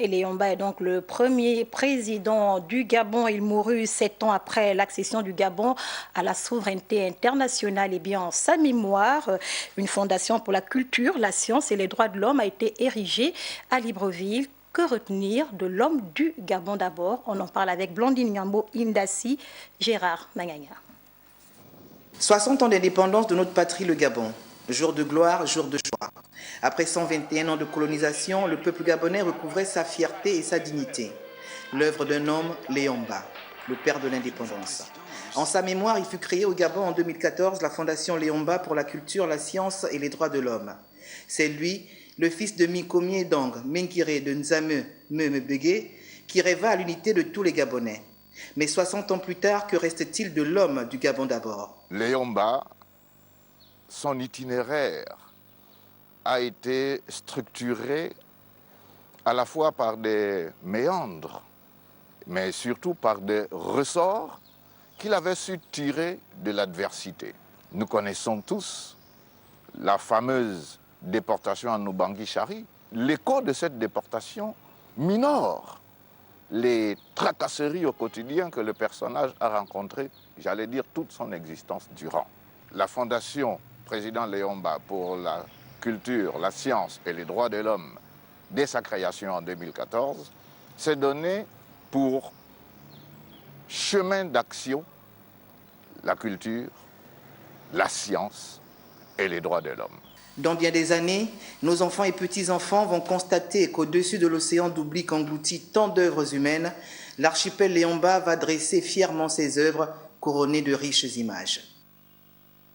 Et Léomba est donc le premier président du Gabon. Il mourut 7 ans après l'accession du Gabon à la souveraineté internationale. Et bien, en sa mémoire, une fondation pour la culture, la science et les droits de l'homme a été érigée à Libreville. Que retenir de l'homme du Gabon d'abord? On en parle avec Blandine Nyambo Indassi, Gérard Mangagna. 60 ans d'indépendance de notre patrie, le Gabon. Jour de gloire, jour de joie. Après 121 ans de colonisation, le peuple gabonais recouvrait sa fierté et sa dignité. L'œuvre d'un homme, Léomba, le père de l'indépendance. En sa mémoire, il fut créé au Gabon en 2014 la Fondation Léomba pour la culture, la science et les droits de l'homme. C'est lui, le fils de Mikomi Dong, Menkire de Nzame Memebege, qui rêva à l'unité de tous les Gabonais. Mais 60 ans plus tard, que reste-t-il de l'homme du Gabon d'abord? Léomba, son itinéraire a été structuré à la fois par des méandres, mais surtout par des ressorts qu'il avait su tirer de l'adversité. Nous connaissons tous la fameuse déportation à Noubangui-Chari. L'écho de cette déportation minore les tracasseries au quotidien que le personnage a rencontrées, j'allais dire, toute son existence durant. La Fondation Président Léomba pour la culture, la science et les droits de l'homme, dès sa création en 2014, s'est donnée pour chemin d'action la culture, la science et les droits de l'homme. Dans bien des années, nos enfants et petits-enfants vont constater qu'au-dessus de l'océan d'oubli qu'engloutit tant d'œuvres humaines, l'archipel Léomba va dresser fièrement ses œuvres couronnées de riches images.